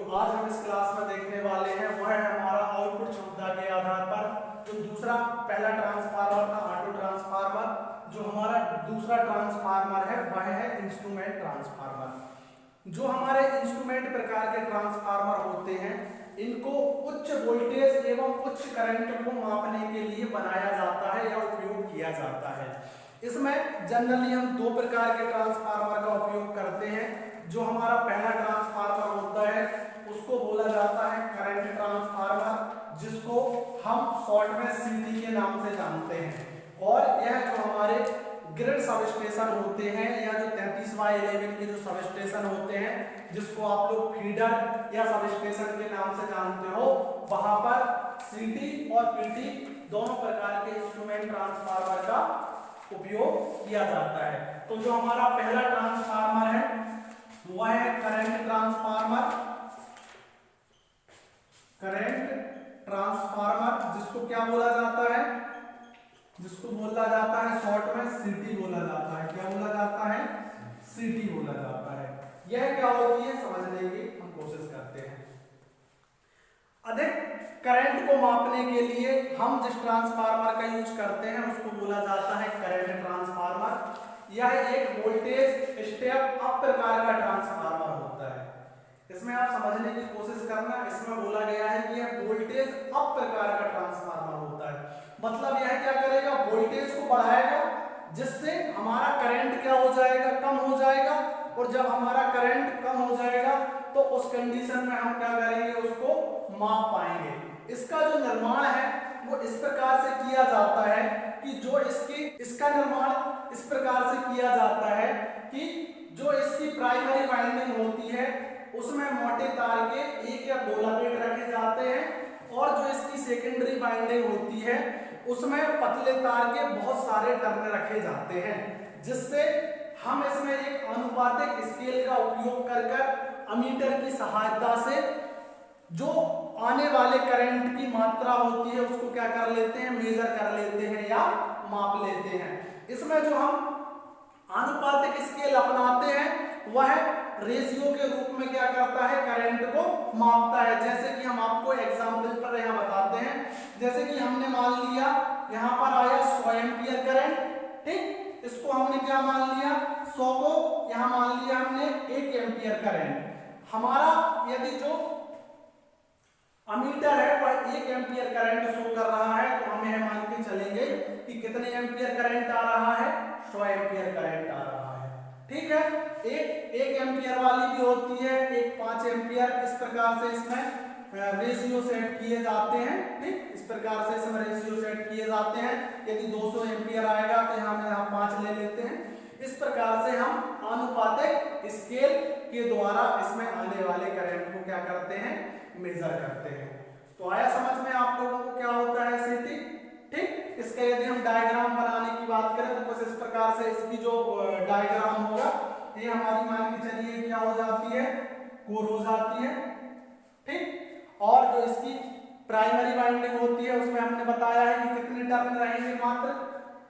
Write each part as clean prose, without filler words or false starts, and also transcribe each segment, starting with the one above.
आज हम इस क्लास में देखने वाले हैं वह है हमारा आउटपुट क्षमता के आधार पर जो दूसरा पहला ट्रांसफार्मर था ऑटो ट्रांसफार्मर, जो हमारा दूसरा ट्रांसफार्मर है वह है इंस्ट्रूमेंट ट्रांसफार्मर। जो हमारे इंस्ट्रूमेंट प्रकार के ट्रांसफार्मर होते हैं इनको उच्च वोल्टेज एवं उच्च करंट को मापने के लिए बनाया जाता है या उपयोग किया जाता है। इसमें जनरली हम दो प्रकार के ट्रांसफार्मर का उपयोग करते हैं। जो हमारा पहला ट्रांसफार्मर होता है उसको बोला जाता है करंट ट्रांसफार्मर, जिसको हम शॉर्ट में सीटी के नाम से जानते हैं। और यह जो हमारे ग्रिड सब स्टेशन होते हैं या जो 33/11 के जो सब स्टेशन होते हैं जिसको आप लोग फीडर या सब स्टेशन के नाम से जानते हो, वहां पर सीटी और पीटी दोनों प्रकार के इंस्ट्रूमेंट ट्रांसफार्मर का उपयोग किया जाता है। तो जो हमारा पहला ट्रांसफार्मर है वह है करंट ट्रांसफार्मर। करंट ट्रांसफार्मर जिसको क्या बोला जाता है, जिसको बोला जाता है शॉर्ट में सीटी बोला जाता है। क्या बोला जाता है? सीटी बोला जाता है। यह क्या होती है समझने की हम कोशिश करते हैं। अधिक करंट को मापने के लिए हम जिस ट्रांसफार्मर का यूज करते हैं उसको बोला जाता है करंट ट्रांसफार्मर। यह एक वोल्टेज स्टेप अप प्रकार का ट्रांसफार्मर होता है। इसमें आप समझने की कोशिश करना, इसमें बोला गया है कि यह वोल्टेज अप प्रकार का ट्रांसफार्मर होता है। मतलब यह क्या करेगा, वोल्टेज को बढ़ाएगा जिससे हमारा करंट क्या हो जाएगा, कम हो जाएगा। और जब हमारा करंट कम हो जाएगा तो उस कंडीशन में हम क्या करेंगे, उसको माप पाएंगे। इसका जो निर्माण है वो इस प्रकार से किया जाता है कि जो इसका निर्माण इस प्रकार से किया जाता है कि जो इसकी प्राइमरी वाइंडिंग होती है उसमें मोटे तार के एक या दो लपेट रखे जाते हैं और जो इसकी सेकेंडरी वाइंडिंग होती है उसमें पतले तार के बहुत सारे टर्न रखे जाते हैं, जिससे हम इसमें एक अनुपातिक स्केल का उपयोग कर अमीटर की सहायता से जो आने वाले करंट की मात्रा होती है उसको क्या कर लेते हैं, मेजर कर लेते हैं या माप लेते हैं। इसमें जो हम आनुपातिक स्केल अपनाते हैं वह रेशियो के रूप में क्या करता है, करंट को मापता है। जैसे कि हम आपको एग्जांपल पर यहाँ बताते हैं। जैसे कि हमने मान लिया यहाँ पर आया 100 एम्पियर करंट, ठीक, इसको हमने क्या मान लिया 100 को यहाँ मान लिया हमने 1 एम्पियर करंट। हमारा यदि जो अमीटर है वह 1 एम्पियर करंट शो कर रहा है तो हमें मान के चलेंगे कि कितने एम्पियर करंट आ रहा है, 100 एम्पियर करंट आ रहा है। ठीक है, एक एम्पियर वाली भी होती है, एक 5 एम्पियर, इस प्रकार से इसमें रेशियो सेट किए जाते हैं। ठीक, इस प्रकार से इसमें रेशियो सेट किए जाते हैं। यदि 200 एम्पियर आएगा तो यहाँ 5 ले लेते हैं। इस प्रकार से हम आनुपातिक स्केल के द्वारा इसमें आने वाले करंट को क्या करते हैं, मेजर करते हैं। तो आया समझ में आप लोगों को क्या होता है सीटी। ठीक, इसका यदि हम डायग्राम बनाने की बात करें तो कुछ इस प्रकार से इसकी जो डायग्राम होगा ये हमारी मान के चलिए क्या हो जाती है, कोर हो जाती है। ठीक, और जो इसकी प्राइमरी वाइंडिंग होती है उसमें हमने बताया है कि कितने टर्न रहेंगे, मात्र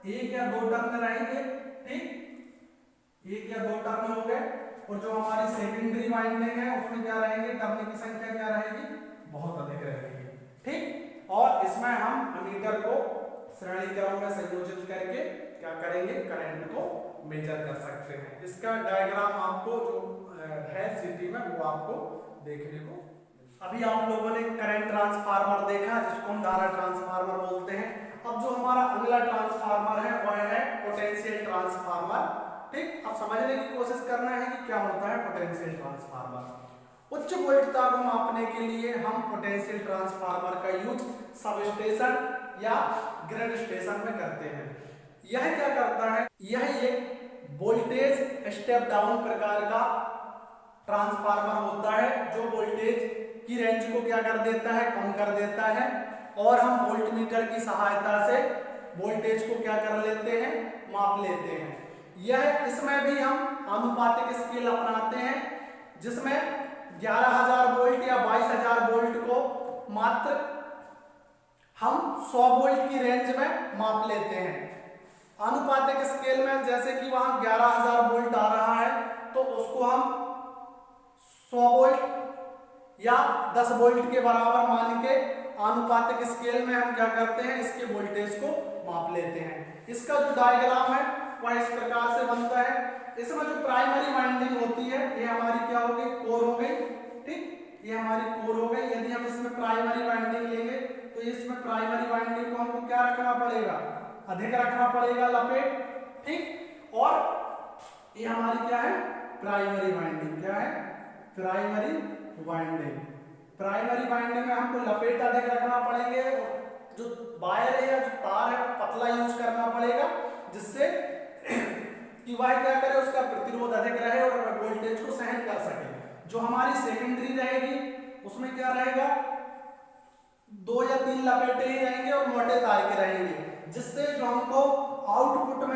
1 या 2 टर्न रहेंगे। ठीक, 1 या 2 टर्न हो गए। और जो हमारी सेकेंडरी वाइंडिंग है उसमें क्या रहेंगे, टर्न की संख्या क्या रहेगी, बहुत अधिक रहेगी। ठीक, और इसमें हम अमीटर को श्रेणी क्रम में संयोजित करके क्या करेंगे, करंट को मेजर कर सकते हैं। इसका डायग्राम आपको जो है सीटी में वो आपको देखने को। अभी आप लोगों ने करंट ट्रांसफार्मर देखा जिसको हम धारा ट्रांसफार्मर बोलते हैं। अब जो हमारा अगला ट्रांसफार्मर है वह है पोटेंशियल ट्रांसफार्मर। ठीक, अब समझने की कोशिश करना है कि क्या होता है पोटेंशियल ट्रांसफार्मर। उच्च वोल्टता को मापने के लिए हम पोटेंशियल ट्रांसफार्मर का यूज सब स्टेशन या ग्रिड स्टेशन में करते हैं। यह क्या करता है, यह एक वोल्टेज स्टेप डाउन प्रकार का ट्रांसफार्मर होता है जो वोल्टेज की रेंज को क्या कर देता है, कम कर देता है। और हम वोल्टमीटर की सहायता से वोल्टेज को क्या कर लेते हैं, माप लेते हैं। यह इसमें भी हम आनुपातिक स्केल अपनाते हैं जिसमें 11,000 वोल्ट या 22,000 वोल्ट को मात्र हम 100 वोल्ट की रेंज में माप लेते हैं। आनुपातिक स्केल में जैसे कि वहां 11,000 वोल्ट आ रहा है तो उसको हम 100 वोल्ट या 10 वोल्ट के बराबर मान के आनुपातिक स्केल में हम क्या करते हैं, इसके वोल्टेज को माप लेते हैं। इसका जो डायग्राम है वह इस प्रकार से बनता है। इसमें जो प्राइमरी वाइंडिंग होती है ये हमारी क्या हो गई, कोर हो गई, ठीक, ये हमारी कोर हो गई। यदि हम इसमें प्राइमरी वाइंडिंग लेंगे तो इसमें प्राइमरी वाइंडिंग को हमको क्या रखना पड़ेगा, अधिक रखना पड़ेगा, लपेट, ठीक। और ये हमारी क्या है, प्राइमरी वाइंडिंग, क्या है, प्राइमरी वाइंडिंग। प्राइमरी वाइंडिंग में हमको लपेट अधिक रखना पड़ेंगे और जो वायर है या जो तार है वो पतला यूज करना पड़ेगा, जिससे कि वह क्या करे, उसका प्रतिरोध अधिक रहे और वोल्टेज को सहन कर सके। जो हमारी सेकेंडरी रहेगी उसमें क्या रहेगा, 2 या 3 लपेटे ही रहेंगे और मोटे तार के रहेंगे, जिससे जो हमको आउटपुट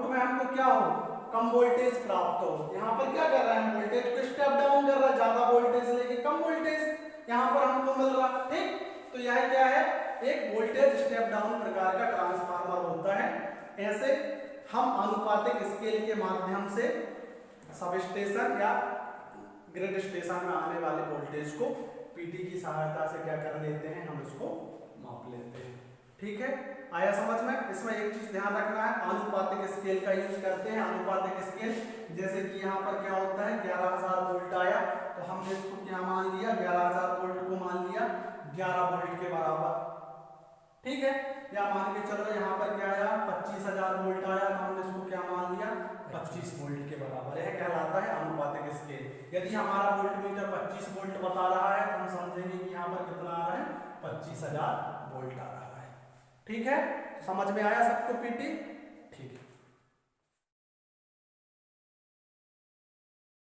में हमको क्या हो, कम वोल्टेज प्राप्त हो। यहाँ पर क्या कर रहा है, वोल्टेज को स्टेप डाउन कर रहा है, ज्यादा वोल्टेज लेके कम वोल्टेज यहाँ पर हमको मिल रहा, ठीक। तो यह क्या है, एक वोल्टेज स्टेप डाउन प्रकार का ट्रांसफार्मर होता है। ऐसे हम आनुपातिक स्केल के माध्यम से सब स्टेशन या ग्रिड स्टेशन में आने वाले वोल्टेज को पीटी की सहायता से क्या कर लेते हैं, हम इसको माप लेते हैं, ठीक है। आया समझ में। इसमें एक चीज ध्यान रखना है, आनुपातिक स्केल का यूज करते हैं। आनुपातिक स्केल जैसे कि यहाँ पर क्या होता है, 11,000 वोल्ट आया तो हमने इसको क्या मान लिया, 11,000 वोल्ट को मान लिया 11 वोल्ट के बराबर, ठीक है। या मान के चलो यहाँ पर क्या आया, 25,000 वोल्ट आया तो हमने इसको क्या मान लिया, 25 वोल्ट के बराबर। यह कहलाता है आनुपातिक स्केल। यदि हमारा वोल्टमीटर 25 वोल्ट बता रहा है तो हम समझेंगे कि यहाँ पर कितना आ रहा है, 25,000 वोल्ट आ रहा है, ठीक है। समझ में आया सबको पीटी।